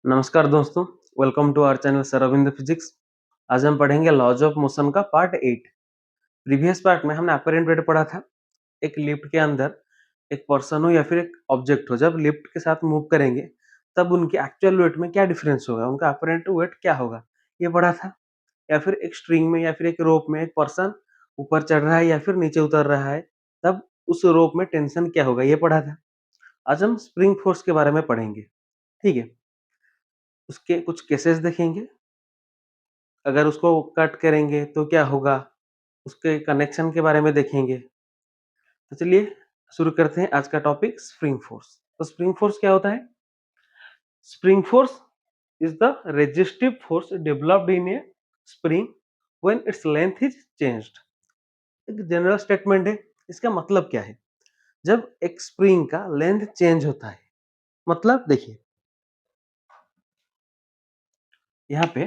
नमस्कार दोस्तों, welcome to our channel sir Arvind physics. आज हम पढ़ेंगे लॉज ऑफ मोशन का पार्ट 8। प्रीवियस पार्ट में हमने अपरेंट वेट पढ़ा था। एक लिफ्ट के अंदर एक पर्सन हो या फिर एक ऑब्जेक्ट हो, जब लिफ्ट के साथ मूव करेंगे तब उनके एक्चुअल वेट में क्या डिफरेंस होगा, उनका अपरेंट वेट क्या होगा, ये पढ़ा था। या फिर एक स्ट्रिंग में या फिर एक रोप में एक पर्सन ऊपर चढ़ रहा है या फिर नीचे उतर रहा है, तब उस रोप में टेंशन क्या होगा, ये पढ़ा था। आज हम स्प्रिंग फोर्स के बारे में पढ़ेंगे। ठीक है, उसके कुछ केसेस देखेंगे। अगर उसको कट करेंगे तो क्या होगा, उसके कनेक्शन के बारे में देखेंगे। तो चलिए शुरू करते हैं आज का टॉपिक, स्प्रिंग फोर्स। तो स्प्रिंग फोर्स क्या होता है? Spring force is the resistive force developed in A spring when its length is changed. एक जनरल स्टेटमेंट है। इसका मतलब क्या है? जब एक स्प्रिंग का लेंथ चेंज होता है, मतलब देखिए यहाँ पे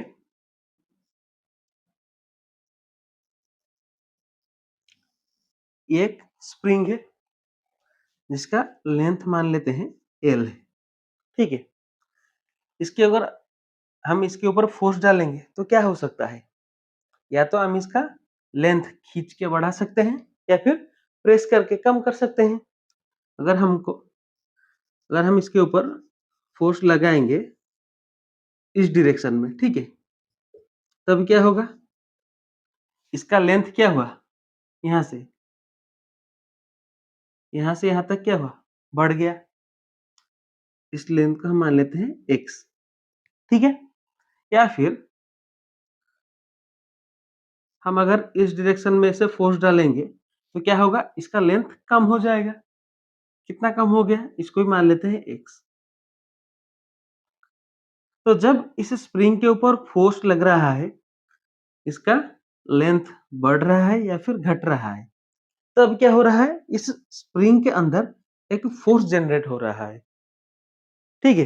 एक स्प्रिंग है जिसका लेंथ मान लेते हैं एल है। ठीक है, इसके अगर हम इसके ऊपर फोर्स डालेंगे तो क्या हो सकता है? या तो हम इसका लेंथ खींच के बढ़ा सकते हैं या फिर प्रेस करके कम कर सकते हैं। अगर हमको अगर हम इसके ऊपर फोर्स लगाएंगे इस डायरेक्शन में, ठीक है, तब क्या होगा? इसका लेंथ क्या हुआ? यहाँ से यहाँ तक क्या हुआ? बढ़ गया। इस लेंथ को हम मान लेते हैं एक्स। ठीक है, या फिर हम अगर इस डायरेक्शन में से फोर्स डालेंगे तो क्या होगा? इसका लेंथ कम हो जाएगा। कितना कम हो गया? इसको भी मान लेते हैं एक्स। तो जब इस स्प्रिंग के ऊपर फोर्स लग रहा है, इसका लेंथ बढ़ रहा है या फिर घट रहा है, तब क्या हो रहा है? इस स्प्रिंग के अंदर एक फोर्स जनरेट हो रहा है। ठीक है,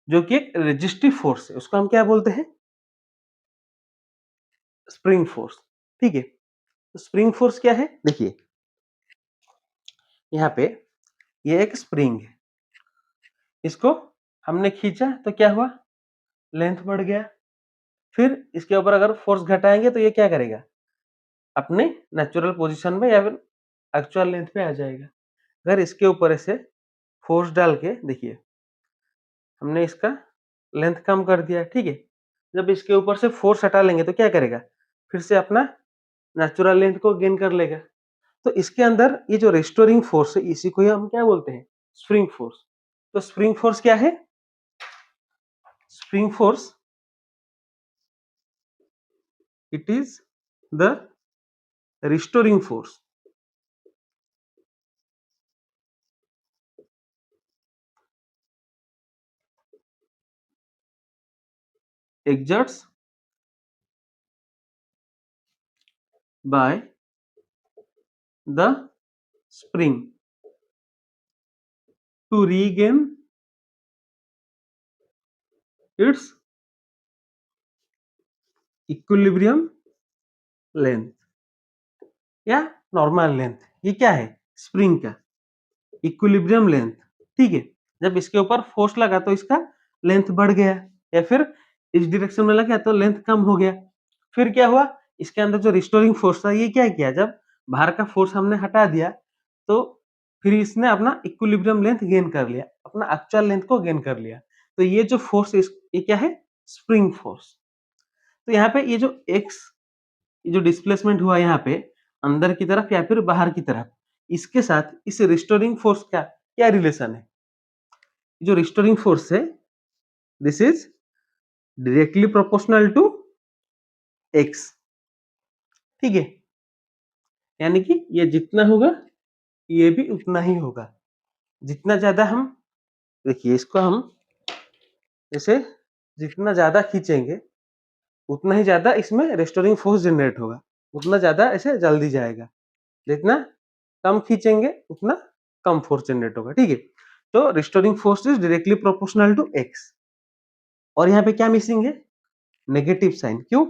जो कि एक रेजिस्टिव फोर्स है। उसको हम क्या बोलते हैं? Spring force. ठीक है, तो स्प्रिंग फोर्स क्या है? देखिए यहाँ पे ये एक स्प्रिंग है, इसको हमने खींचा तो क्या हुआ? लेंथ बढ़ गया। फिर इसके ऊपर अगर फोर्स घटाएंगे तो ये क्या करेगा? अपने नेचुरल पोजीशन में या फिर एक्चुअल लेंथ पे आ जाएगा। अगर इसके ऊपर ऐसे फोर्स डाल के देखिए, हमने इसका लेंथ कम कर दिया। ठीक है, जब इसके ऊपर से फोर्स हटा लेंगे तो क्या करेगा? फिर से अपना नेचुरल लेंथ को गेन कर लेगा। तो इसके अंदर ये जो रिस्टोरिंग फोर्स है, इसी को ही हम क्या बोलते हैं? Spring force. तो स्प्रिंग फोर्स क्या है? Spring force, it is the restoring force exerts by the spring to regain its equilibrium length या नॉर्मल लेंथ। ये क्या है? स्प्रिंग का इक्विलिब्रियम लेंथ। ठीक है, जब इसके ऊपर फोर्स लगा तो इसका लेंथ बढ़ गया, या फिर इस डायरेक्शन में लगा तो लेंथ कम हो गया। फिर क्या हुआ? इसके अंदर जो रिस्टोरिंग फोर्स था, ये क्या किया? जब बाहर का फोर्स हमने हटा दिया तो फिर इसने अपना इक्विलिब्रियम लेंथ गेन कर लिया, अपना एक्चुअल लेंथ को गेन कर लिया। तो ये जो फोर्स है, ये क्या है? Spring force. तो यहाँ पे ये जो एक्स, ये जो डिस्प्लेसमेंट हुआ यहाँ पे अंदर की तरफ या फिर बाहर की तरफ, इसके साथ इस रिस्टोरिंग फोर्स का क्या रिलेशन है? जो रिस्टोरिंग फोर्स है, this is directly proportional to x. ठीक है, यानी कि ये जितना होगा ये भी उतना ही होगा। जितना ज्यादा हम, देखिए इसको हम जैसे जितना ज्यादा खींचेंगे उतना ही ज्यादा इसमें रिस्टोरिंग फोर्स जनरेट होगा, उतना ज्यादा ऐसे जल्दी जाएगा। जितना कम खींचेंगे उतना कम फोर्स जनरेट होगा। ठीक है, तो restoring force is directly proportional to x. और यहाँ पे क्या मिसिंग है? Negative sign. क्यों?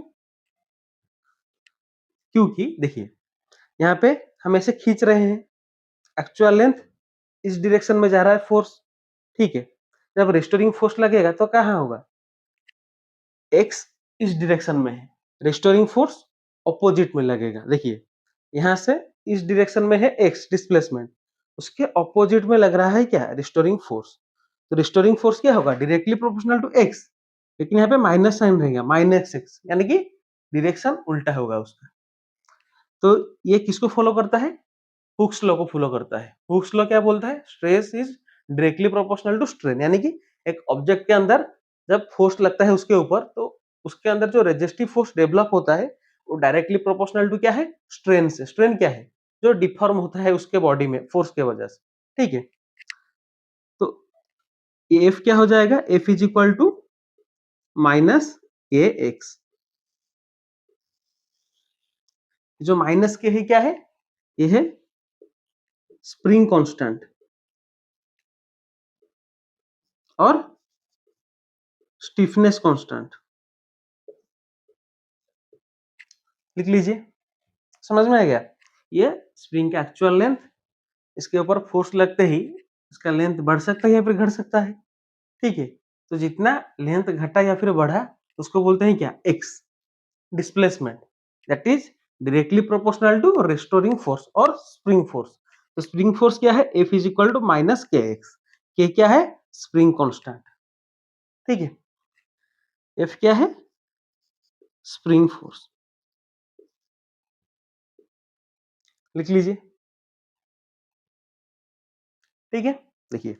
क्योंकि देखिए यहाँ पे हम ऐसे खींच रहे हैं, एक्चुअल लेंथ इस डायरेक्शन में जा रहा है फोर्स। ठीक है, जब रिस्टोरिंग फोर्स लगेगा तो कहाँ होगा? एक्स इस डायरेक्शन में है, रिस्टोरिंग फोर्स ऑपोजिट में लगेगा। देखिए यहां से इस डायरेक्शन में है एक्स डिस्प्लेसमेंट, उसके ऑपोजिट में लग रहा है क्या, रिस्टोरिंग फोर्स। तो रिस्टोरिंग फोर्स क्या होगा, डायरेक्टली प्रोपोर्शनल टू एक्स, लेकिन यहाँ पे माइनस साइन रहेगा, माइनस एक्स, यानी कि डायरेक्शन उल्टा होगा उसका। तो ये किसको फॉलो करता है, हुक्स लॉ को फॉलो करता है। हुक्स लॉ क्या बोलता है, stress is directly proportional to strain, यानी कि एक ऑब्जेक्ट के अंदर जब फोर्स लगता है उसके ऊपर, तो उसके अंदर जो रेजिस्टिव फोर्स डेवलप होता है वो डायरेक्टली प्रोपोर्शनल टू क्या है, स्ट्रेन से। स्ट्रेन क्या है, जो डिफॉर्म होता है उसके बॉडी में फोर्स के वजह से, ठीक है। तो एफ क्या हो जाएगा, F is equal to minus a x. जो माइनस के है क्या है, ये है स्प्रिंग कांस्टेंट और स्टिफनेस कांस्टेंट, लिख लीजिए। समझ में आ गया, ये स्प्रिंग का एक्चुअल लेंथ, इसके ऊपर फोर्स लगते ही इसका लेंथ बढ़ सकता है या फिर घट सकता है, ठीक है। तो जितना लेंथ घटा या फिर बढ़ा उसको बोलते हैं क्या, x displacement, that is directly proportional to restoring force और स्प्रिंग फोर्स। तो स्प्रिंग फोर्स क्या है, F is equal to minus k x. K क्या है, स्प्रिंग कांस्टेंट, ठीक है। एफ क्या है, स्प्रिंग फोर्स, लिख लीजिए, ठीक है। देखिए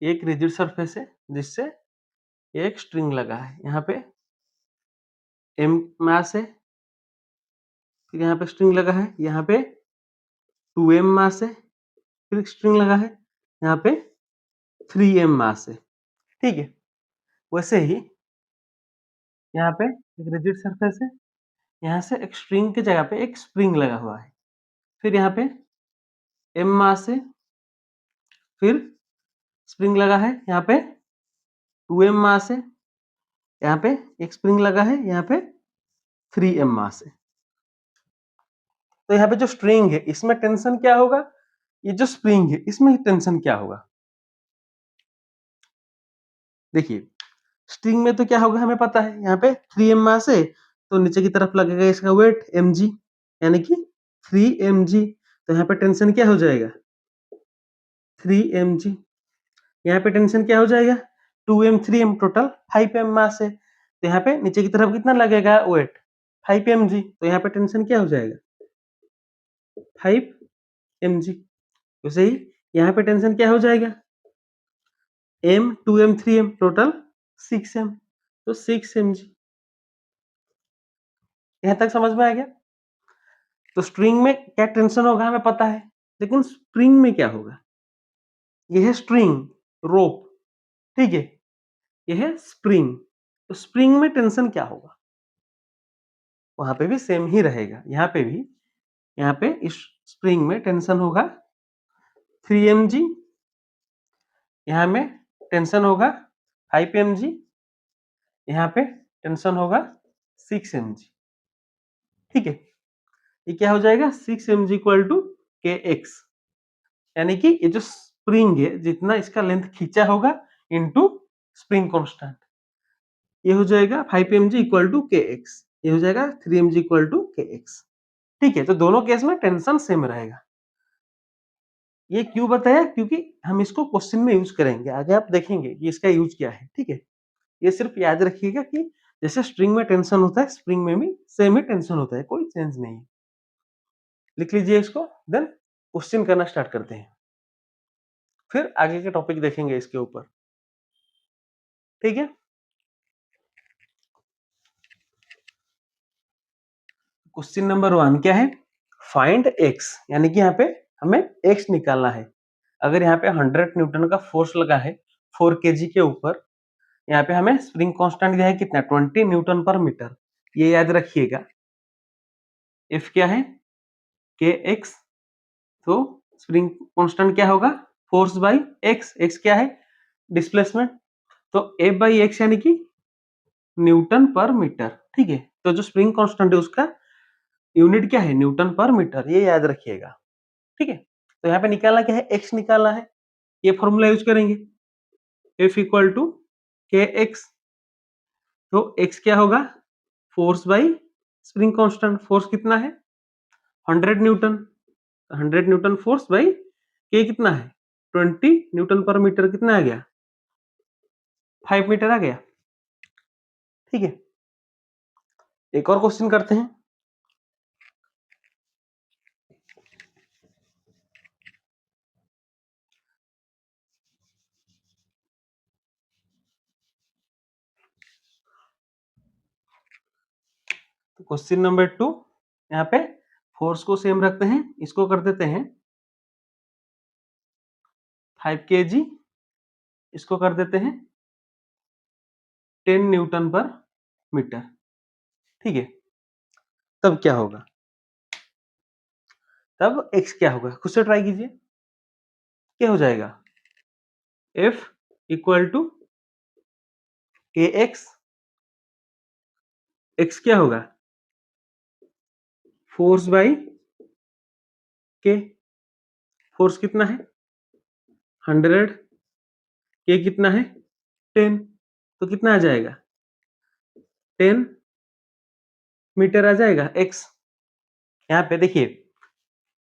एक रिजिड सरफेस है जिससे एक स्ट्रिंग लगा है, यहाँ पे एम मास है, फिर यहाँ पे स्ट्रिंग लगा है, यहाँ पे 2m मास है, फिर स्ट्रिंग लगा है, यहाँ पे 3m मास है, ठीक है। वैसे ही यहाँ पे एक रिजिड सरफेस है, यहाँ से एक स्ट्रिंग की जगह पे एक स्प्रिंग लगा हुआ है, फिर यहाँ पे m मास है, फिर स्प्रिंग लगा है, यहाँ पे 2m मास है, यहाँ पे एक स्प्रिंग लगा है, यहाँ पे 3m मास है। तो यहाँ पे जो स्ट्रिंग है इसमें टेंशन क्या होगा, ये जो स्प्रिंग है इसमें टेंशन क्या होगा। देखिए स्ट्रिंग में तो क्या होगा हमें पता है, यहाँ पे 3m मास है तो नीचे की तरफ लगेगा इसका वेट mg, यानी कि 3mg। तो यहाँ पे टेंशन क्या हो जाएगा, 3mg। यहाँ पे टेंशन क्या हो जाएगा, 2m 3m, टोटल 5m मास है, तो यहाँ पे नीचे की तरफ कितना लगेगा वेट, 5mg। तो यहाँ पे टेंशन क्या हो जाएगा, 5mg। वैसे ही यहाँ पे टेंशन क्या हो जाएगा, m 2m 3m, total 6m, तो 6mg। यहाँ तक समझ में आ गया। तो स्ट्रिंग में क्या टेंशन होगा हमें पता है, लेकिन स्प्रिंग में क्या होगा, यह है स्ट्रिंग, रोप, ठीक है, यह है स्प्रिंग। तो स्प्रिंग में टेंशन क्या होगा, वहां पे भी सेम ही रहेगा, यहाँ पे भी, यहाँ पे इस स्प्रिंग में टेंशन होगा 3mg, यहाँ में टेंशन होगा 5mg, यहाँ पे टेंशन होगा 6mg, ठीक है। ये क्या हो जाएगा, 6mg इक्वल टू के एक्स, यानी कि ये जो स्प्रिंग है जितना इसका लेंथ खींचा होगा इनटू स्प्रिंग कांस्टेंट, ये हो जाएगा 5mg इक्वल टू के एक्स, ये हो जाएगा 3mg इक्वल टू के एक्स, ठीक है। तो दोनों केस में टेंशन सेम रहेगा। ये क्यों बताया, क्योंकि हम इसको क्वेश्चन में यूज करेंगे, आगे आप देखेंगे कि इसका यूज क्या है, ठीक है। ये सिर्फ याद रखिएगा कि जैसे स्ट्रिंग में टेंशन होता है, स्प्रिंग में भी सेम ही टेंशन होता है, कोई चेंज नहीं है। लिख लीजिए इसको, देन क्वेश्चन करना स्टार्ट करते हैं, फिर आगे के टॉपिक देखेंगे इसके ऊपर, ठीक है। क्वेश्चन नंबर 1 क्या है, फाइंड एक्स, यानी कि यहाँ पे हमें एक्स निकालना है। अगर यहाँ पे 100 न्यूटन का फोर्स लगा है 4 kg के ऊपर, यहाँ पे हमें स्प्रिंग कांस्टेंट दिया है कितना, 20 न्यूटन पर मीटर, ये याद रखिएगा। एफ क्या है, के एक्स, तो स्प्रिंग कांस्टेंट क्या होगा, फोर्स बाई एक्स, एक्स क्या है डिस्प्लेसमेंट, तो एफ बाई एक्स यानी कि न्यूटन पर मीटर। ठीक है, तो जो स्प्रिंग कांस्टेंट है उसका यूनिट क्या है, न्यूटन पर मीटर, ये याद रखिएगा। ठीक है, तो यहाँ पे निकालना क्या है, एक्स निकालना है, ये फॉर्मूला यूज करेंगे, F इक्वल टू के एक्स। तो एक्स क्या होगा, force by spring constant, force कितना है 100 न्यूटन, 100 न्यूटन फोर्स बाई के कितना है 20 न्यूटन पर मीटर, कितना आ गया 5 मीटर आ गया। ठीक है, एक और क्वेश्चन करते हैं। तो क्वेश्चन नंबर 2, यहाँ पे फोर्स को सेम रखते हैं, इसको कर देते हैं 5 kg, इसको कर देते हैं 10 न्यूटन पर मीटर। ठीक है, तब क्या होगा, तब x क्या होगा, खुद से ट्राई कीजिए, क्या हो जाएगा F इक्वल टू के एक्स, एक्स क्या होगा फोर्स बाई के, फोर्स कितना है 100, के कितना है 10, तो कितना आ जाएगा 10 मीटर आ जाएगा x। यहाँ पे देखिए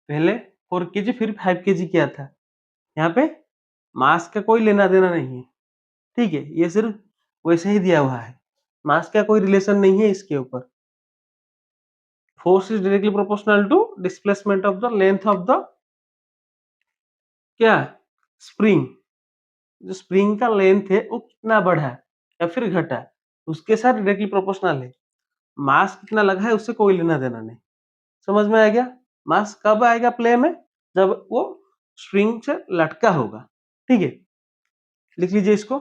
पहले 4 kg फिर 5 kg किया था, यहाँ पे मास का कोई लेना देना नहीं है। ठीक है, ये सिर्फ वैसे ही दिया हुआ है, मास का कोई रिलेशन नहीं है इसके ऊपर। Force is directly proportional to displacement of the length of the क्या स्प्रिंग, जो स्प्रिंग का लेंथ है वो कितना बढ़ा है या फिर घटा है उसके साथ डायरेक्टली प्रोपोर्शनल है। मास कितना लगा है उससे कोई लेना देना नहीं। समझ में आ गया, मास कब आएगा प्ले में, जब वो स्प्रिंग से लटका होगा। ठीक है, लिख लीजिए इसको।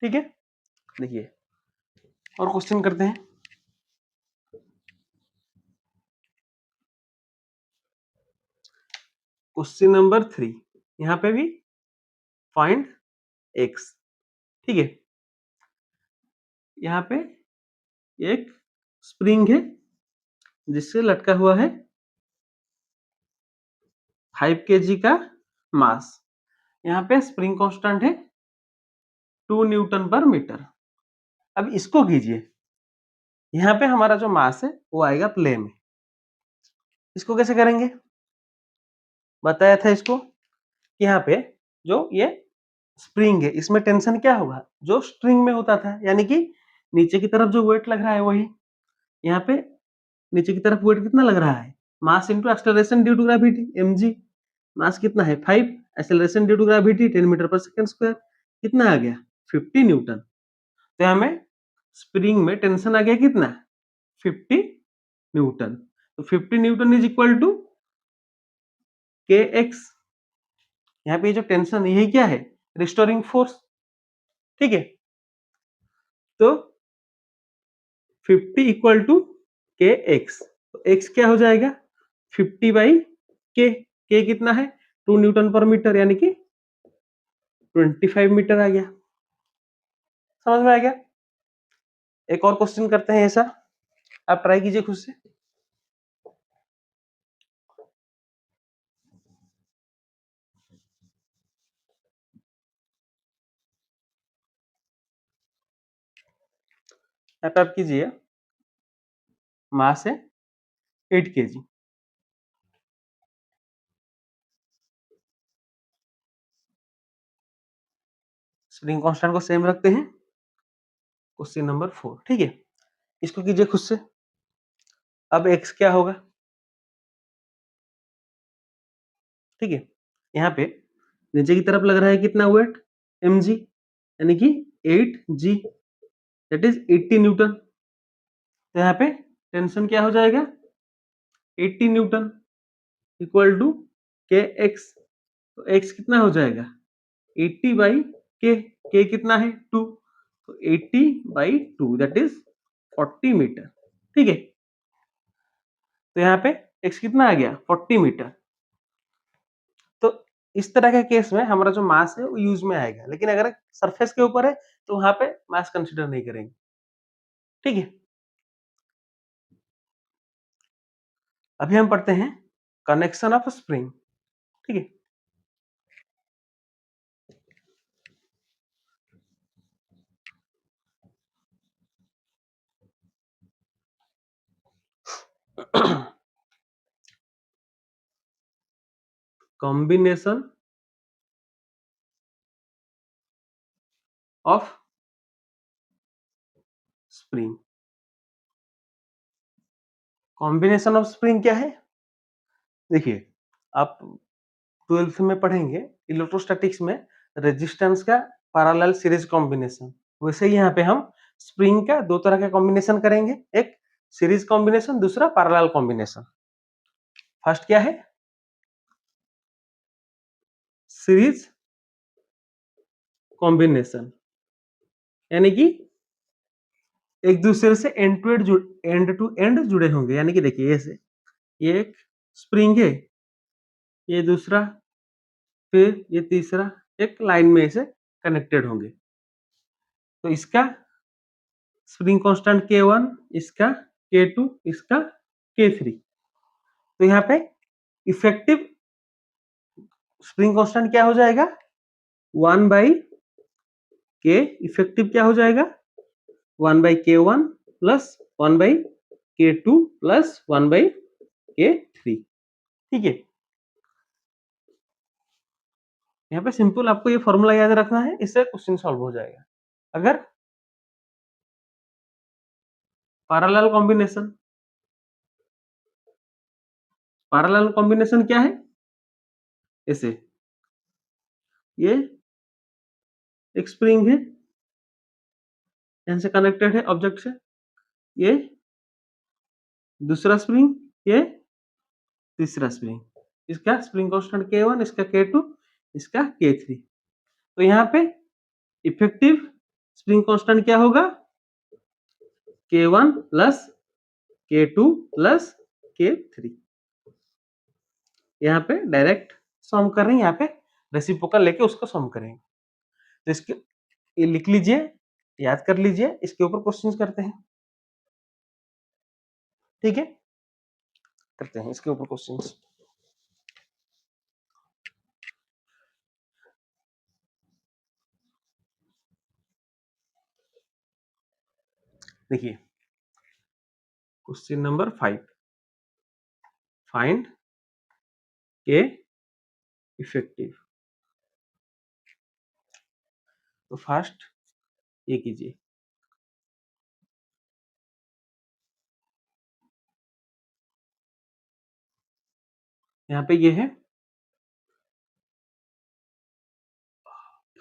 ठीक है, देखिए और क्वेश्चन करते हैं। क्वेश्चन नंबर 3, यहाँ पे भी फाइंड एक्स। ठीक है, यहाँ पे एक स्प्रिंग है जिससे लटका हुआ है 5 kg का मास, यहाँ पे स्प्रिंग कांस्टेंट है 2 न्यूटन पर मीटर। अब इसको कीजिए, यहाँ पे हमारा जो मास है वो आएगा प्ले में, इसको कैसे करेंगे, बताया था इसको कि यहाँ पे जो ये स्प्रिंग है इसमें टेंशन क्या होगा जो स्ट्रिंग में होता था, यानी कि नीचे की तरफ जो वेट लग रहा है वही, यहाँ पे नीचे की तरफ वेट कितना लग रहा है, mass into acceleration due to gravity mg, mass कितना है 5, acceleration due to gravity 10 metre पर सेकंड स्क्वायर, कितना आ गया 50 न्यूटन। तो हमें स्प्रिंग में टेंशन आ गया कितना 50 न्यूटन, तो 50 न्यूटन इज इक्वल टू के एक्स। यहाँ पे जो टेंशन यही क्या है रिस्टोरिंग फोर्स। ठीक है, तो 50 इक्वल टू के एक्स, तो एक्स क्या हो जाएगा 50 बाई के कितना है 2 न्यूटन पर मीटर, यानी कि 25 मीटर आ गया। समझ में आ गया। एक और क्वेश्चन करते हैं ऐसा, आप ट्राई कीजिए खुद से। यहाँ पे आप कीजिए, मास है 8 kg, स्प्रिंग कांस्टेंट को सेम रखते हैं। क्वेश्चन नंबर 4, ठीक है, इसको कीजिए खुद से। अब x क्या होगा, ठीक है, यहाँ पे नीचे की तरफ लग रहा है कितना वेट mg, यानी कि 8g, दैट इज 80 न्यूटन। तो यहाँ पे टेंशन क्या हो जाएगा 80 न्यूटन इक्वल टू के एक्स, तो x कितना हो जाएगा 80 बाई के कितना है 2, तो 80 बाई 2 दैट इज 40 मीटर। ठीक है, तो यहाँ पे x कितना आ गया 40 मीटर। तो इस तरह के केस में हमारा जो मास है वो यूज में आएगा, लेकिन अगर सरफेस के ऊपर है तो वहां पे मास कंसीडर नहीं करेंगे। ठीक है, अभी हम पढ़ते हैं कनेक्शन ऑफ स्प्रिंग। ठीक है, combination of spring. Combination of spring क्या है? देखिए, आप 12th में पढ़ेंगे इलेक्ट्रोस्टैटिक्स में रेजिस्टेंस का पैरेलल सीरीज कॉम्बिनेशन। वैसे ही यहाँ पे हम स्प्रिंग का दो तरह का कॉम्बिनेशन करेंगे, एक सीरीज कॉम्बिनेशन, दूसरा पैरेलल कॉम्बिनेशन। फर्स्ट क्या है? सीरीज कॉम्बिनेशन, यानी कि एक दूसरे से एंड जुड़े होंगे। यानी कि देखिए, ऐसे ये एक स्प्रिंग है, ये दूसरा, फिर ये तीसरा, एक लाइन में ऐसे कनेक्टेड होंगे। तो इसका स्प्रिंग कांस्टेंट K1, इसका K2, इसका K3। तो यहाँ पे इफेक्टिव स्प्रिंग कांस्टेंट क्या हो जाएगा? 1/K। इफेक्टिव क्या हो जाएगा? 1/K1 plus 1/K2 plus 1/K3। ठीक है, यहाँ पे सिंपल आपको ये फॉर्मूला याद रखना है, इससे क्वेश्चन सॉल्व हो जाएगा। अगर पैरेलल कॉम्बिनेशन, पैरेलल कॉम्बिनेशन क्या है? ऐसे ये एक स्प्रिंग है, यहाँ से कनेक्टेड है ऑब्जेक्ट से, ये दूसरा स्प्रिंग, ये तीसरा स्प्रिंग, इसका स्प्रिंग कांस्टेंट K1, इसका K2, इसका K3। तो यहाँ पे इफेक्टिव स्प्रिंग कांस्टेंट क्या होगा? K1 plus K2 plus K3। यहाँ पे डायरेक्ट सम कर रहे हैं, यहाँ पे रेसिप्रोकल लेके उसको सम करेंगे। तो इसके ये लिख लीजिए, याद कर लीजिए, इसके ऊपर क्वेश्चंस करते हैं। ठीक है, करते हैं इसके ऊपर क्वेश्चंस। देखिए, question number 5, find K effective. तो फर्स्ट ये कीजिए, यहाँ पे ये है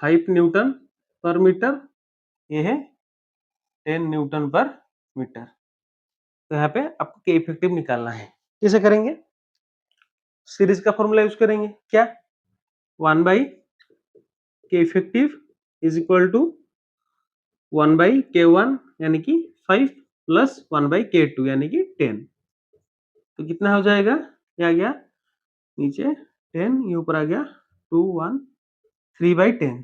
5 न्यूटन पर मीटर, ये है 10 न्यूटन पर मीटर। तो यहाँ पे आपको के इफेक्टिव निकालना है। कैसे करेंगे? सीरीज का फॉर्मूला यूज करेंगे। क्या? 1/के effective is equal to 1/K1 यानी कि 5 प्लस 1/K2 यानी कि 10। तो कितना हो जाएगा? ये आ गया नीचे 10, ये ऊपर आ गया 2 1 3/10।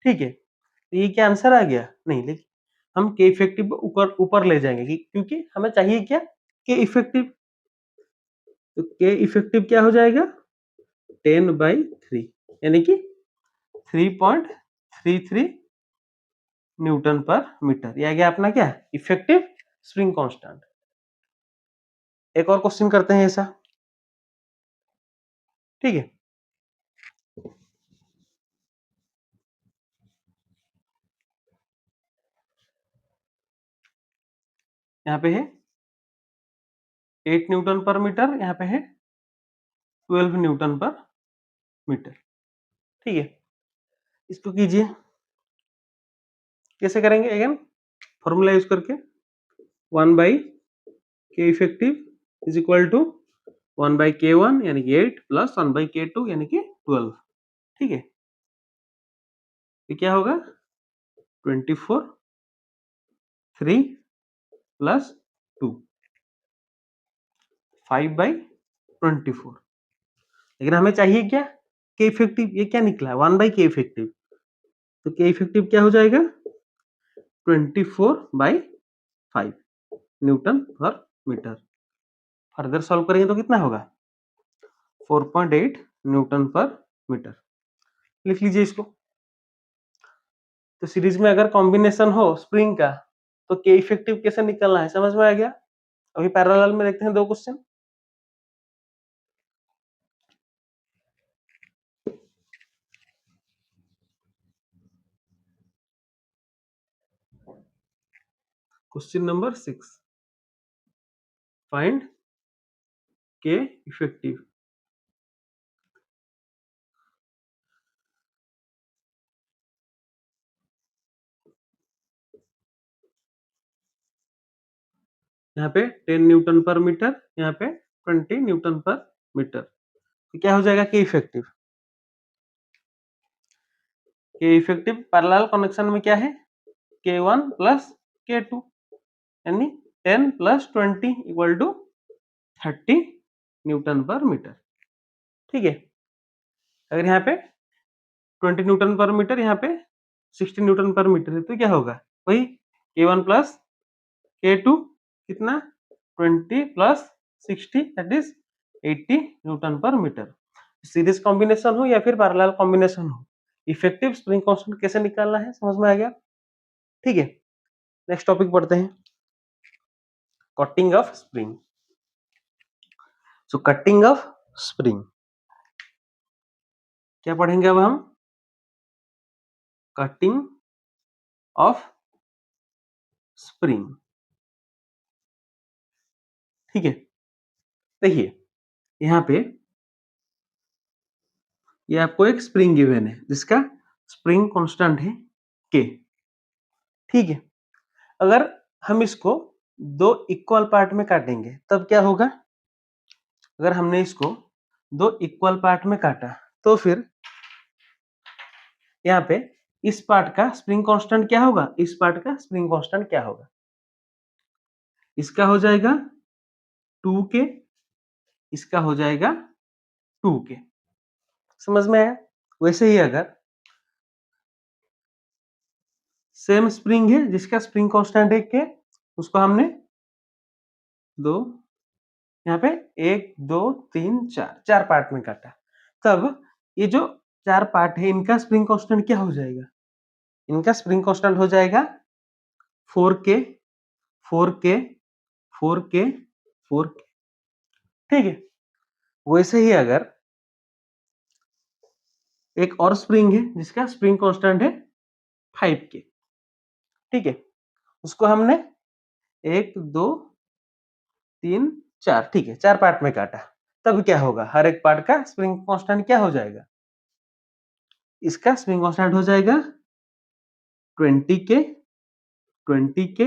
ठीक है, तो ये क्या आंसर आ गया? नहीं, लेकिन हम के इफेक्टिव ऊपर ऊपर ले जाएंगे क्योंकि हमें चाहिए क्या? के इफेक्टिव। तो के इफेक्टिव क्या हो जाएगा? 10/3 यानी कि 3.33 न्यूटन पर मीटर। यह गया अपना क्या? Effective spring constant. एक और क्वेश्चन करते हैं ऐसा। ठीक है, यहाँ पे है 8 न्यूटन पर मीटर, यहाँ पे है 12 न्यूटन पर मीटर। ठीक है, इसको कीजिए। कैसे करेंगे? अगेन फॉर्मूला यूज करके 1/के effective is equal to 1/K1 यानी कि 8 प्लस 1/K2 यानी कि 12। ठीक है, ये क्या होगा? 24 3 प्लस 2 5/24। लेकिन हमें चाहिए क्या? के इफेक्टिव, ये क्या निकला 1/k इफेक्टिव, तो के इफेक्टिव क्या हो जाएगा 24/5 न्यूटन पर मीटर। फर्दर सॉल्व करेंगे तो कितना होगा 4.8 न्यूटन पर मीटर। लिख लीजिए इसको। तो सीरीज में अगर कॉम्बिनेशन हो स्प्रिंग का तो के इफेक्टिव कैसे निकलना है, समझ में आ गया। अभी पैरेलल में देखते हैं दो क्वेश्चन। क्वेश्चन नंबर 6, फाइंड के इफेक्टिव। यहाँ पे 10 न्यूटन पर मीटर, यहाँ पे 20 न्यूटन पर मीटर, तो क्या हो जाएगा के इफेक्टिव। के इफेक्टिव पैरेलल कनेक्शन में क्या है K1 प्लस K2, यानी 10 प्लस 20 इक्वल टू 30 न्यूटन पर मीटर। ठीक है, अगर यहाँ पे 20 न्यूटन पर मीटर, यहाँ पे 60 न्यूटन पर मीटर है, तो क्या होगा वही K1 प्लस K2 कितना 20 प्लस 60 दैट इज 80 न्यूटन पर मीटर। सीरीज कॉम्बिनेशन हो या फिर पैरेलल कॉम्बिनेशन हो, इफेक्टिव स्प्रिंग कांस्टेंट कैसे निकालना है समझ में आ गया। ठीक है, नेक्स्ट टॉपिक पढ़ते हैं, cutting of spring. So cutting of spring क्या पढ़ेंगे अब हम, कटिंग ऑफ स्प्रिंग। ठीक है, देखिए यहाँ पे ये आपको एक स्प्रिंग गिवन है जिसका स्प्रिंग कांस्टेंट है के। ठीक है, अगर हम इसको दो इक्वल पार्ट में काटेंगे तब क्या होगा, अगर हमने इसको दो इक्वल पार्ट में काटा तो फिर यहाँ पे इस पार्ट का स्प्रिंग कांस्टेंट क्या होगा, इस पार्ट का स्प्रिंग कांस्टेंट क्या होगा, इसका हो जाएगा 2k, इसका हो जाएगा 2k। समझ में आया। वैसे ही अगर सेम स्प्रिंग है जिसका स्प्रिंग कांस्टेंट है k, उसको हमने दो यहाँ पे 1 2 3 4 चार पार्ट में काटा, तब ये जो चार पार्ट है इनका स्प्रिंग कांस्टेंट क्या हो जाएगा, इनका स्प्रिंग कांस्टेंट हो जाएगा 4k 4k 4k 4k। ठीक है, वैसे ही अगर एक और स्प्रिंग है जिसका स्प्रिंग कांस्टेंट है 5k। ठीक है, उसको हमने 1 2 3 4, ठीक है, चार पार्ट में काटा, तब क्या होगा हर एक पार्ट का स्प्रिंग कांस्टेंट क्या हो जाएगा, इसका स्प्रिंग कांस्टेंट हो जाएगा 20k 20k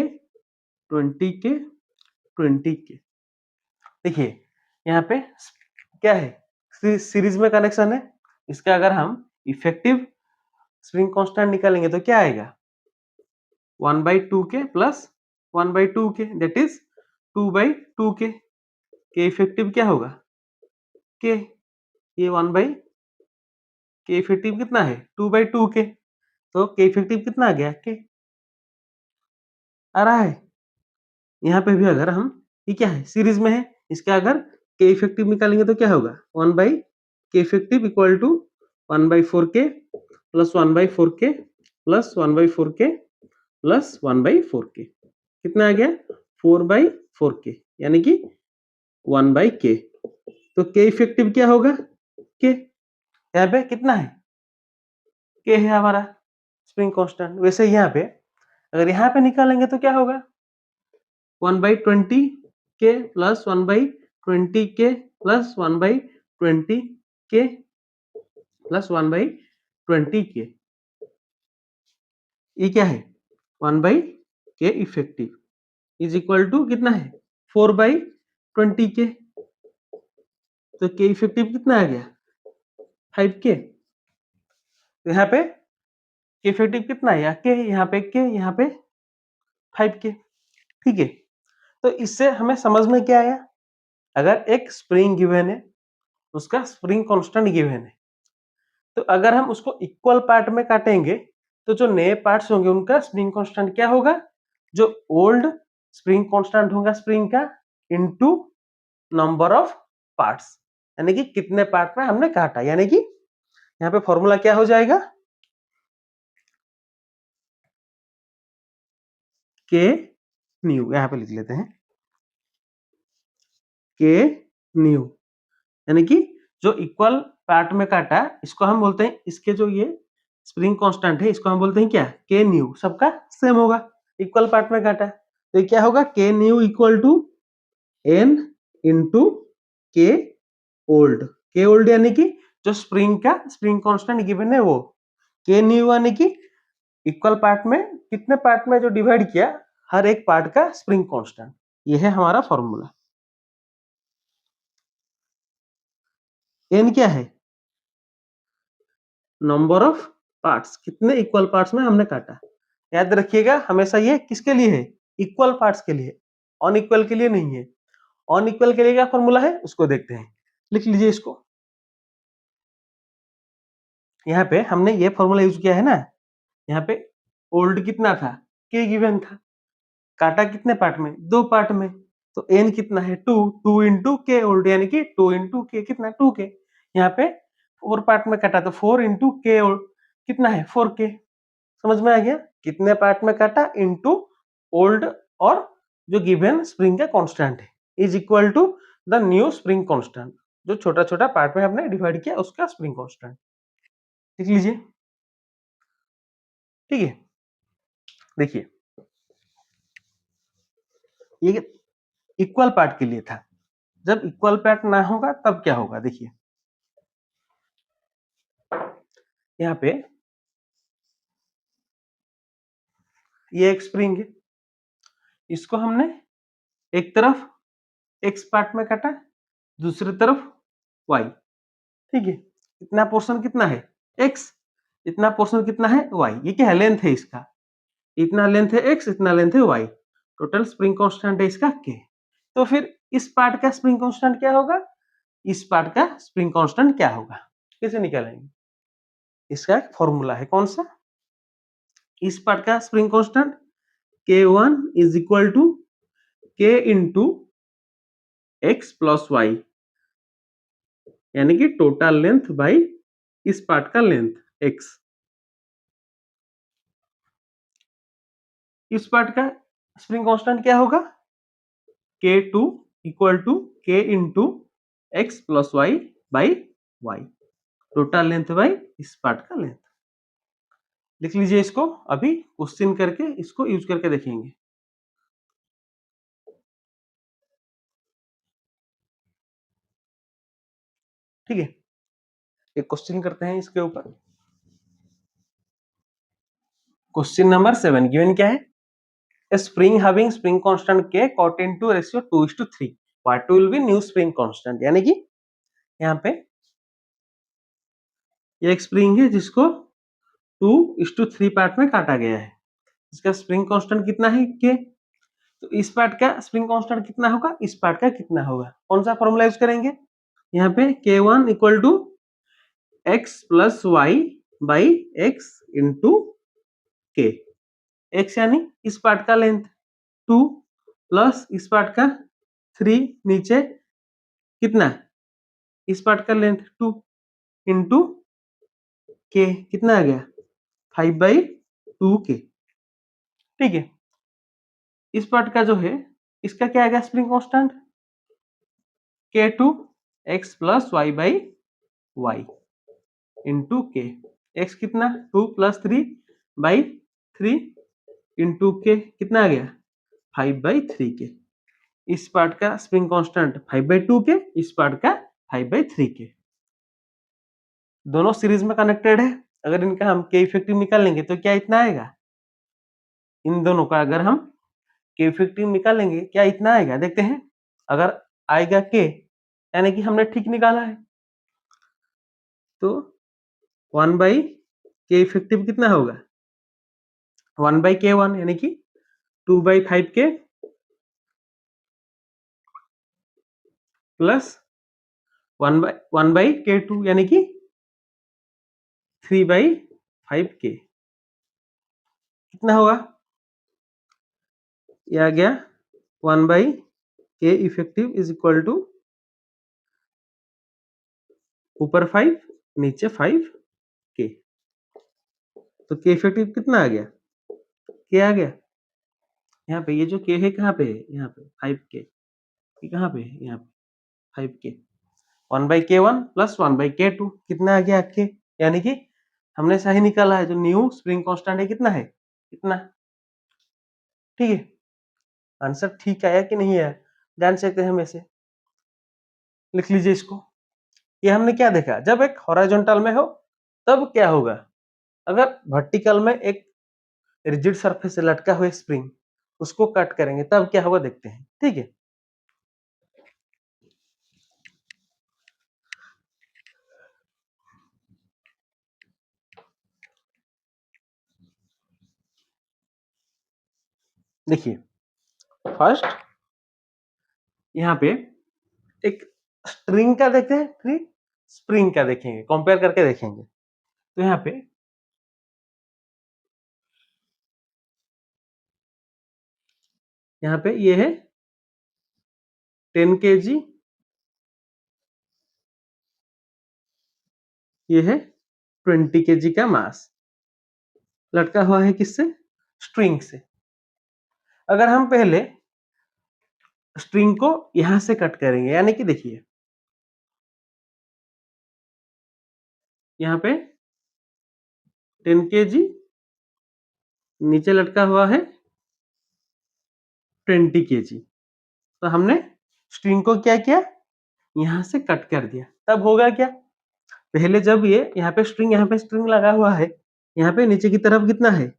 20k 20k। देखिए यहाँ पे क्या है सीरीज में कनेक्शन है, इसका अगर हम इफेक्टिव स्प्रिंग कांस्टेंट निकालेंगे तो क्या आएगा 1/2k plus 1/2k that is 2/2k। के इफेक्टिव क्या होगा k, ये 1/k इफेक्टिव कितना है 2/2k, तो के इफेक्टिव कितना आ गया k आ रहा है। यहाँ पे भी अगर हम ये क्या है सीरीज में है, इसका अगर के इफेक्टिव निकालेंगे तो क्या होगा 1/k effective equal to 1/4k plus 1/4k plus 1/4k plus 1/4k, कितना आ गया 4/4k, यानी कि 1/k। तो के इफेक्टिव क्या होगा के, यहाँ पे कितना है के है हमारा स्प्रिंग कांस्टेंट। वैसे यहाँ पे अगर यहाँ पे निकालेंगे तो क्या होगा 1/20k plus 1/20k plus 1/20k plus 1/20k, ये क्या है 1/k effective is equal to कितना है 4/20k, तो के इफेक्टिव कितना आ गया 5k। तो यहाँ पे के इफेक्टिव कितना है के, यहाँ पे के, यहाँ पे 5k। ठीक है, तो इससे हमें समझ में क्या आया, अगर एक स्प्रिंग गिवन है उसका स्प्रिंग कांस्टेंट गिवन है, तो अगर हम उसको इक्वल पार्ट में काटेंगे तो जो नए पार्ट्स होंगे उनका स्प्रिंग कांस्टेंट क्या होगा, जो ओल्ड स्प्रिंग कांस्टेंट होगा स्प्रिंग का इनटू नंबर ऑफ पार्ट्स, यानी कि कितने पार्ट में हमने काटा, यानी कि यहाँ पे फॉर्मूला क्या हो जाएगा, के न्यू, यहाँ पे लिख लेते हैं के न्यू, यानी कि जो इक्वल पार्ट में काटा इसको हम बोलते हैं, इसके जो ये स्प्रिंग कांस्टेंट है इसको हम बोलते हैं क्या, के न्यू, सबका सेम होगा, इक्वल पार्ट में काटा तो ये क्या होगा, k new equal to n into k old, k old यानी कि जो स्प्रिंग का स्प्रिंग कांस्टेंट गिवन है वो, के न्यू यानी कि इक्वल पार्ट में कितने पार्ट में जो डिवाइड किया हर एक पार्ट का स्प्रिंग कांस्टेंट, ये है हमारा फॉर्मूला। एन क्या है, नंबर ऑफ पार्ट्स, कितने इक्वल पार्ट्स में हमने काटा, याद रखिएगा हमेशा ये किसके लिए है, इक्वल पार्ट्स के लिए, अनइक्वल के लिए नहीं है। अनइक्वल के लिए क्या फॉर्मूला है उसको देखते हैं, लिख लीजिए इसको, यहाँ पे हमने ये फॉर्मूला यूज किया है ना, यहाँ पे ओल्ड कितना था, के गिवन था, काटा कितने पार्ट में, दो पार्ट में, तो एन कितना है, to, two into k old यानी कि टू इंटू के कितना, टू के, यहाँ पे फोर पार्ट में काटा तो फोर इंटू के ओल्ड कितना है, फोर के, समझ में आ गया, कितने पार्ट में काटा इंटू ओल्ड और जो गिवन स्प्रिंग का कांस्टेंट है is equal to the new spring constant, जो छोटा छोटा पार्ट में हमने डिवाइड किया उसका स्प्रिंग कांस्टेंट, लिख लीजिए, ठीक है। देखिए ये इक्वल पार्ट के लिए था, जब इक्वल पार्ट ना होगा तब क्या होगा, देखिए यहाँ पे ये एक स्प्रिंग है, इसको हमने एक तरफ एक्स पार्ट में काटा, दूसरी तरफ वाई, ठीक है, इतना पोर्शन कितना है एक्स, इतना पोर्शन कितना है वाई, ये क्या है, लेंथ है इसका, इतना लेंथ है एक्स, इतना लेंथ है वाई, टोटल स्प्रिंग कांस्टेंट है इसका के, तो फिर इस पार्ट का स्प्रिंग कांस्टेंट क्या होगा, इस पार्ट का स्प्रिंग कांस्टेंट क्या होगा, कैसे निकालेंगे, इसका एक फॉर्मूला है कौन सा, इस पार्ट का spring constant K1 is equal to k into x plus y, यानी कि टोटल लेंथ बाई इस पार्ट का लेंथ एक्स, इस पार्ट का स्प्रिंग कांस्टेंट क्या होगा, K2 equal to k into x plus y by y, total length by इस part का लेंथ, लिख लीजिए इसको, अभी क्वेश्चन करके इसको यूज करके देखेंगे, ठीक है। एक क्वेश्चन करते हैं इसके ऊपर, क्वेश्चन नंबर 7 गिवन क्या है, a spring having spring constant k cot into ratio 2:3, what will be new spring constant, यानी कि यहाँ पे ये एक स्प्रिंग है जिसको 2:3 पार्ट में काटा गया है, इसका स्प्रिंग कांस्टेंट कितना है के, तो इस पार्ट का स्प्रिंग कांस्टेंट कितना होगा, इस पार्ट का कितना होगा, कौन सा फॉर्मूला यूज करेंगे, यहाँ पे K1 equal to x plus y by x into k, x यानी इस पार्ट का लेंथ 2 प्लस इस पार्ट का 3, नीचे कितना, इस पार्ट का लेंथ 2 इंटू के, कितना आ गया 5/2 के, ठीक है, इस पार्ट का जो है इसका क्या आ गया spring constant K2 x plus y by y into k, x कितना 2 प्लस 3 बाई 3 इंटू के, कितना आ गया 5/3 के, इस पार्ट का स्प्रिंग कांस्टेंट 5/2 के, इस पार्ट का 5/3 के, दोनों सीरीज में कनेक्टेड है, अगर इनका हम के इफेक्टिव निकालेंगे तो क्या इतना आएगा, इन दोनों का अगर हम के इफेक्टिव निकालेंगे क्या इतना आएगा, देखते हैं, अगर आएगा के यानी कि हमने ठीक निकाला है, तो 1/के इफेक्टिव कितना होगा 1/K1 यानी कि 2/5 के प्लस 1/K2 यानी कि 3/5k कितना होगा? ये आ गया 1/k effective is equal to ऊपर 5 नीचे 5k। तो k इफेक्टिव कितना आ गया? k आ गया। यहाँ पे ये जो k है कहाँ पे है? यहाँ पे 5k। ये कहाँ पे है? यहाँ पे 5k। 1/k1 प्लस 1/k2 कितना आ गया k? यानी कि हमने सही निकाला है। जो न्यू स्प्रिंग कांस्टेंट है कितना है? इतना। ठीक है, आंसर ठीक आया कि नहीं आया जान सकते हैं हम ऐसे। लिख लीजिए इसको। ये हमने क्या देखा? जब एक हॉरिजॉन्टल में हो तब क्या होगा? अगर वर्टिकल में एक रिजिड सरफेस से लटका हुआ स्प्रिंग उसको कट करेंगे तब क्या होगा देखते हैं। ठीक है, देखिए फर्स्ट यहाँ पे एक स्ट्रिंग का देखते हैं, फिर स्प्रिंग का देखेंगे, कंपेयर करके देखेंगे। तो यहाँ पे ये है 10 kg, ये है 20 kg का मास लटका हुआ है किससे? स्ट्रिंग से। अगर हम पहले स्ट्रिंग को यहां से कट करेंगे, यानी कि देखिए यहाँ पे 10 kg नीचे लटका हुआ है 20 kg। तो हमने स्ट्रिंग को क्या किया? यहां से कट कर दिया। तब होगा क्या? पहले जब ये यहाँ पे स्ट्रिंग लगा हुआ है, यहाँ पे नीचे की तरफ कितना है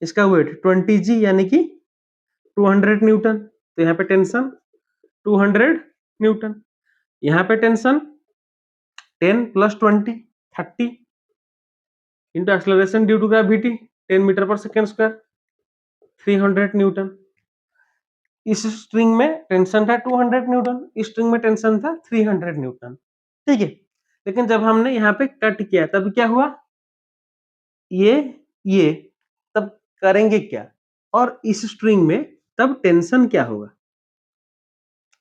इसका वेट? 20g यानी कि 200 न्यूटन। तो यहाँ पे टेंशन 200 न्यूटन, यहाँ पे tension 10 plus 20 30 into acceleration due to gravity 10 metre पर सेकेंड स्क्वायर 300 न्यूटन। इस स्ट्रिंग में टेंशन था 200 न्यूटन, इस स्ट्रिंग में टेंशन था 300 न्यूटन। ठीक है, लेकिन जब हमने यहाँ पे कट किया तब क्या हुआ? ये तब करेंगे क्या? और इस स्ट्रिंग में तब टेंशन क्या होगा?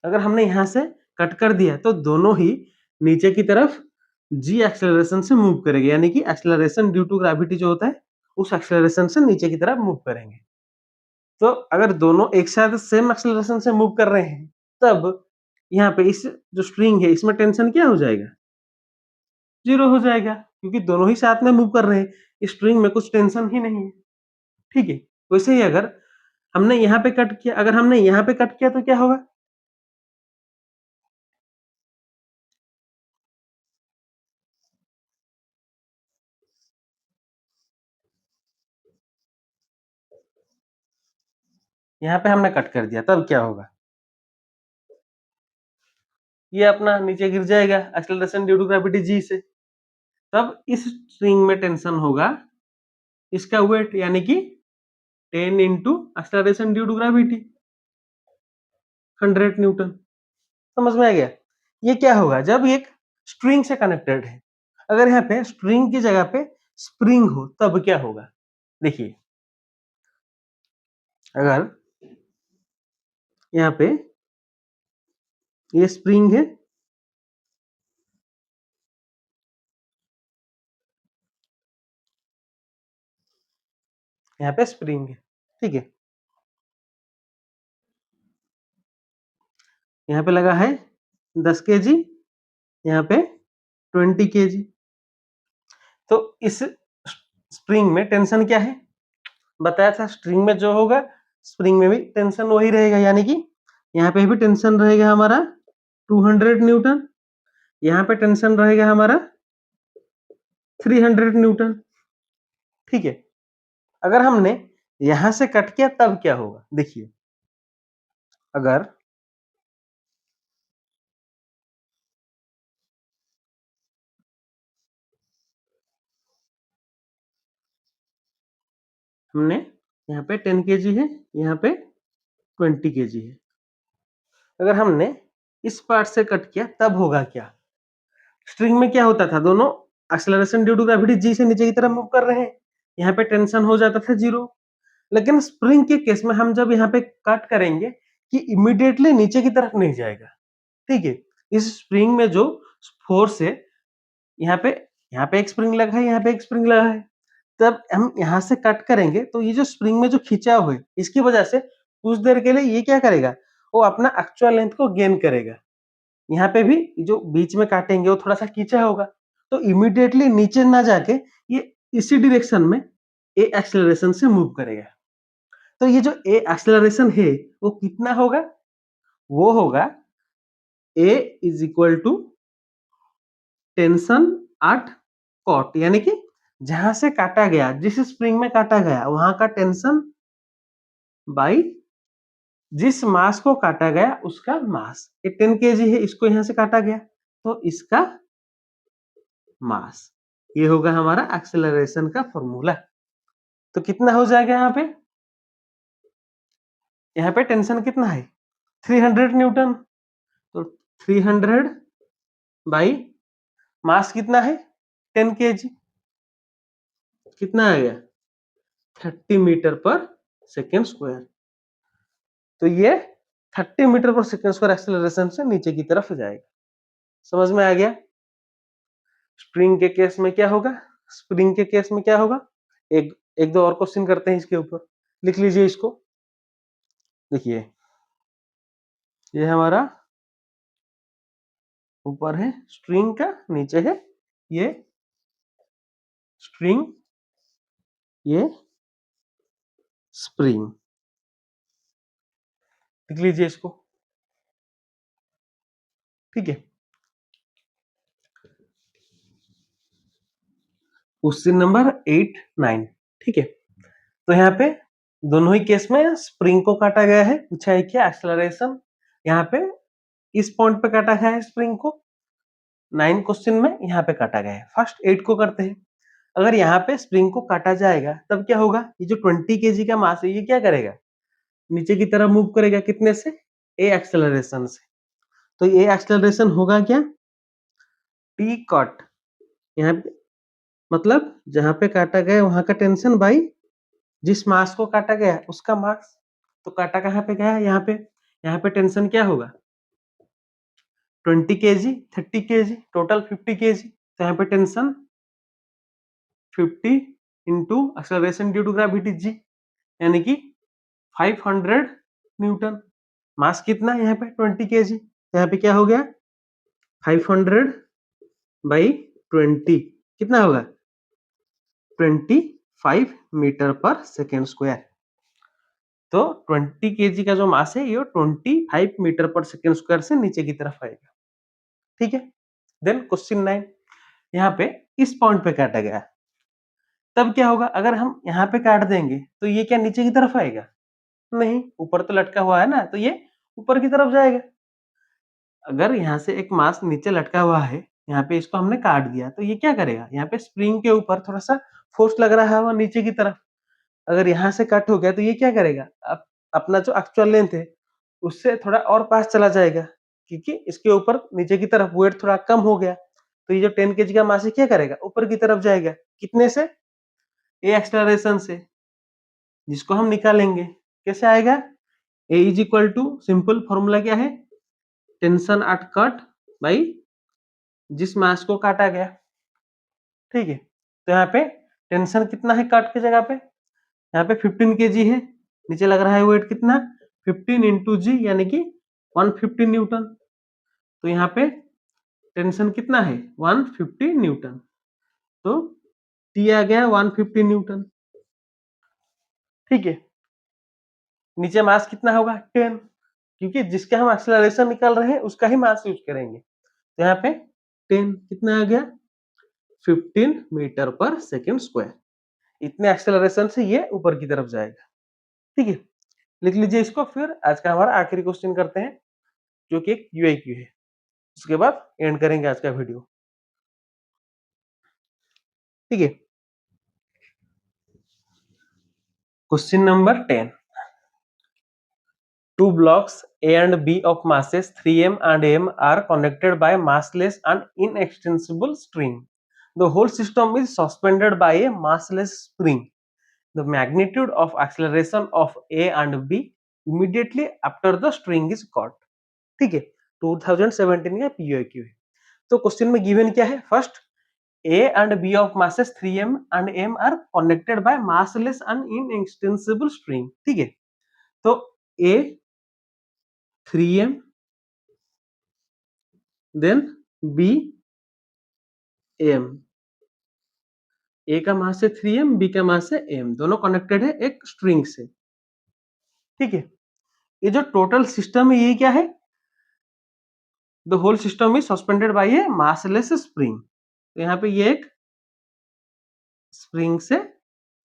अगर हमने यहां से कट कर दिया तो दोनों ही नीचे की तरफ जी एक्सेलरेशन से मूव करेंगे, यानी कि एक्सेलरेशन ड्यू टू ग्रेविटी जो होता है उस एक्सेलरेशन से नीचे की तरफ मूव करेंगे। तो अगर दोनों एक साथ सेम एक्सेलरेशन से मूव कर रहे हैं तब यहाँ पे इस जो स्ट्रिंग है इसमें टेंशन क्या हो जाएगा? जीरो हो जाएगा, क्योंकि दोनों ही साथ में मूव कर रहे हैं, इस स्ट्रिंग में कुछ टेंशन ही नहीं है। ठीक है, वैसे ही अगर हमने यहाँ पे कट किया, अगर हमने यहाँ पे कट किया तो क्या होगा? यहाँ पे हमने कट कर दिया तब क्या होगा? ये अपना नीचे गिर जाएगा एक्सेलरेशन ड्यू टू ग्रेविटी जी से। तब इस स्ट्रिंग में टेंशन होगा इसका वेट, यानी कि 10 into acceleration due to gravity 100 newton. समझ में आ गया? ये क्या होगा जब एक स्ट्रिंग से कनेक्टेड है। अगर यहाँ पे स्ट्रिंग की जगह पे स्प्रिंग हो तब क्या होगा? देखिए अगर यहाँ पे ये स्प्रिंग है, यहाँ पे स्प्रिंग है, ठीक है, यहाँ पे लगा है 10 kg, यहाँ पे 20 kg। तो इस स्प्रिंग में टेंशन क्या है? बताया था स्ट्रिंग में जो होगा स्प्रिंग में भी टेंशन वही रहेगा, यानी कि यहाँ पे भी टेंशन रहेगा हमारा 200 न्यूटन, यहाँ पे टेंशन रहेगा हमारा 300 न्यूटन। ठीक है, अगर हमने यहां से कट किया तब क्या होगा? देखिए अगर हमने यहाँ पे 10 kg है, यहाँ पे 20 kg है, अगर हमने इस पार्ट से कट किया तब होगा क्या? स्ट्रिंग में क्या होता था? दोनों एक्सेलरेशन ड्यू टू ग्रेविटी जी से नीचे की तरफ मूव कर रहे हैं, यहाँ पे टेंशन हो जाता था 0। लेकिन स्प्रिंग के केस में हम जब यहाँ पे कट करेंगे कि इमीडिएटली नीचे की तरफ नहीं जाएगा, ठीक है। इस स्प्रिंग में जो फोर्स है, यहाँ पे एक स्प्रिंग लगा है, यहाँ पे एक स्प्रिंग लगा है, तब हम यहाँ से कट करेंगे तो ये जो स्प्रिंग में जो खिंचाव है, इसकी वजह से कुछ देर के लिए ये क्या करेगा, वो अपना एक्चुअल लेंथ को गेन करेगा। यहाँ पे भी जो बीच में काटेंगे वो थोड़ा सा खींचा होगा, तो इमीडिएटली नीचे ना जाके ये इसी डायरेक्शन में ए एक्सेलरेशन से मूव करेगा। तो ये जो ए एक्सेलरेशन है वो कितना होगा, वो होगा A is equal to tension at cot, यानी कि जहां से काटा गया, जिस स्प्रिंग में काटा गया वहां का टेंशन बाई जिस मास को काटा गया उसका मास। ये 10 kg है, इसको यहां से काटा गया तो इसका मास। ये होगा हमारा एक्सेलरेशन का फॉर्मूला। तो कितना हो जाएगा यहाँ पे टेंशन कितना है 300 न्यूटन, तो 300 बाई मास कितना है 10 kg, कितना आ गया 30 मीटर पर सेकेंड स्क्वायर। तो ये 30 मीटर पर सेकेंड स्क्वायर एक्सेलरेशन से नीचे की तरफ जाएगा। समझ में आ गया। स्प्रिंग के केस में क्या होगा, स्प्रिंग के केस में क्या होगा, एक एक दो और क्वेश्चन करते हैं इसके ऊपर, लिख लीजिए इसको। देखिए ये हमारा ऊपर है स्ट्रिंग का, नीचे है ये स्ट्रिंग, ये स्प्रिंग, लिख लीजिए इसको, ठीक है। क्वेश्चन नंबर 8, 9, ठीक है। तो यहाँ पे दोनों ही केस में स्प्रिंग को काटा गया है, पूछा है क्या एक्सेलरेशन, यहाँ पे इस पॉइंट पे काटा गया है स्प्रिंग को, 9 क्वेश्चन में यहाँ पे काटा गया है। फर्स्ट 8 को करते हैं। अगर यहाँ पे स्प्रिंग को काटा जाएगा तब क्या होगा, ये जो 20 kg का मास है ये क्या करेगा, नीचे की तरफ मूव करेगा, कितने से, ए एक्सेलरेशन से। तो ए एक्सेलरेशन होगा क्या, टी कट, यहाँ पे मतलब जहां पे काटा गया वहां का टेंशन बाई जिस मास को काटा गया उसका मास। तो काटा कहाँ पे गया, यहाँ पे टेंशन क्या होगा 20 kg, 30 kg, टोटल 50 kg। तो यहाँ पे tension 50 into acceleration due to gravity g, यानी कि 500 न्यूटन। मास कितना है यहाँ पे 20 kg, तो यहाँ पे क्या हो गया 500 बाई 20, कितना होगा 25 मीटर पर सेकेंड स्क्वायर। तो 20 kg का जो मास है ये 25 मीटर पर सेकेंड स्क्वायर से नीचे की तरफ आएगा, ठीक है। देन क्वेश्चन 9, यहाँ पे इस पॉइंट पे काटा गया, तब क्या होगा, अगर हम यहाँ पे काट देंगे तो ये क्या नीचे की तरफ आएगा, नहीं, ऊपर तो लटका हुआ है ना, तो ये ऊपर की तरफ जाएगा। अगर यहाँ से एक मास नीचे लटका हुआ है, यहाँ पे इसको हमने काट दिया, तो ये क्या करेगा, यहाँ पे स्प्रिंग के ऊपर थोड़ा सा फोर्स लग रहा है वो नीचे की तरफ। अगर यहाँ से कट हो गया तो ये क्या करेगा, अपना जो एक्चुअल लेंथ है उससे थोड़ा और पास चला जाएगा, क्योंकि इसके ऊपर नीचे की तरफ वेट थोड़ा कम हो गया। तो ये जो 10 kg का मास है क्या करेगा, ऊपर की तरफ जाएगा, कितने से, ए एक्सेलरेशन से, जिसको हम निकालेंगे। कैसे आएगा, a is equal to, simple formula क्या है, टेंशन एट कट बाई जिस मास को काटा गया, ठीक है। तो यहाँ पे टेंशन कितना है कट की जगह पे, यहाँ पे 15 kg है, नीचे लग रहा है वेट कितना 15 इंटू जी, यानी कि 150 न्यूटन। तो यहाँ पे टेंशन कितना है 150 न्यूटन, तो टी आ गया 150 न्यूटन, ठीक है। नीचे मास कितना होगा 10, क्योंकि जिसका हम एक्सेलरेशन निकाल रहे हैं उसका ही मास यूज करेंगे। तो यहाँ पे 10 कितना आ गया 15 मीटर पर सेकेंड स्क्वायर। इतने एक्सेलरेशन से ये ऊपर की तरफ जाएगा, ठीक है। लिख लीजिए इसको। फिर आज का हमारा आखिरी क्वेश्चन करते हैं जो कि एक यूआईक्यू है, उसके बाद एंड करेंगे आज का वीडियो, ठीक है। Question number 10, two blocks A and B of masses 3m and m are connected by massless and inextensible string. The whole system is suspended by a massless spring, the magnitude of acceleration of A and B immediately after the string is cut. ठीक है, 2017 का पीओक्यू है। तो question में given क्या है, first A and B of masses 3m and m are connected by massless and inextensible string। ठीक है, तो A 3m then B m, A का मास है 3m, B का मास है m, दोनों कनेक्टेड है एक स्ट्रिंग से। ठीक है, ये जो टोटल सिस्टम है ये क्या है, the whole system is suspended by a massless spring. तो यहाँ पे ये एक स्प्रिंग से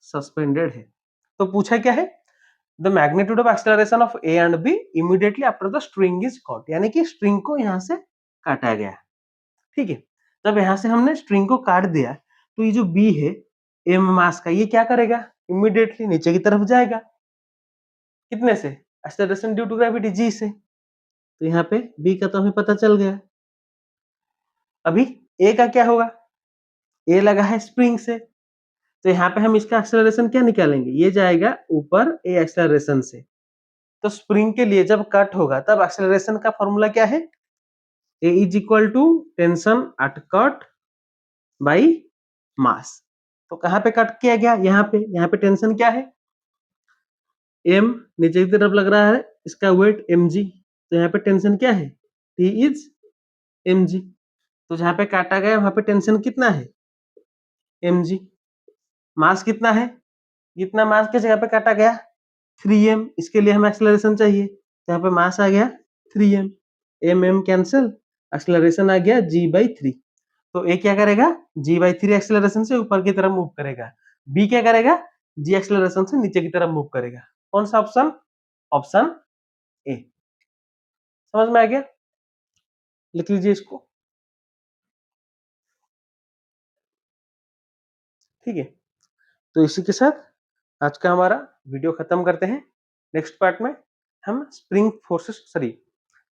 सस्पेंडेड है। तो पूछा क्या है, the magnitude of acceleration of A and B immediately after the string is cut, यानी कि स्ट्रिंग को यहाँ से काटा गया। ठीक है, जब यहाँ से हमने स्ट्रिंग को काट दिया तो ये जो बी है एम मास का, ये क्या करेगा, इमीडिएटली नीचे की तरफ जाएगा। कितने से, एक्सेलरेशन ड्यू टू ग्रेविटी जी से। तो यहाँ पे बी का तो हमें पता चल गया। अभी ए का क्या होगा, ए लगा है स्प्रिंग से, तो यहाँ पे हम इसका एक्सेलरेशन क्या निकालेंगे, ये जाएगा ऊपर ए एक्सेलरेशन से। तो स्प्रिंग के लिए जब कट होगा तब एक्सेलरेशन का फॉर्मूला क्या है, a is equal to tension at cut by mass. तो कहाँ पे कट किया गया, यहाँ पे टेंशन क्या है, एम नीचे की तरफ लग रहा है, इसका वेट mg, तो यहाँ पे टेंशन क्या है, T इज mg। तो जहाँ पे काटा गया वहां पे टेंशन कितना है, mg। मास कितना है, कितना मास के जगह पे काटा गया 3m, इसके लिए हमें एक्सेलरेशन चाहिए, तो यहाँ पे मास आ गया 3m, m कैंसिल, एक्सेलरेशन आ गया g/3। तो ए क्या करेगा, g/3 एक्सेलरेशन से ऊपर की तरफ मूव करेगा, बी क्या करेगा, g एक्सेलरेशन से नीचे की तरफ मूव करेगा। कौन सा ऑप्शन, ऑप्शन ए। समझ में आ गया, लिख लीजिए इसको। ठीक है, तो इसी के साथ आज का हमारा वीडियो खत्म करते हैं। नेक्स्ट पार्ट में हम स्प्रिंग फोर्सेस सॉरी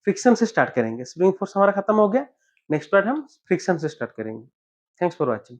फ्रिक्शन से स्टार्ट करेंगे। स्प्रिंग फोर्स हमारा खत्म हो गया, नेक्स्ट पार्ट हम फ्रिक्शन से स्टार्ट करेंगे। Thanks for watching.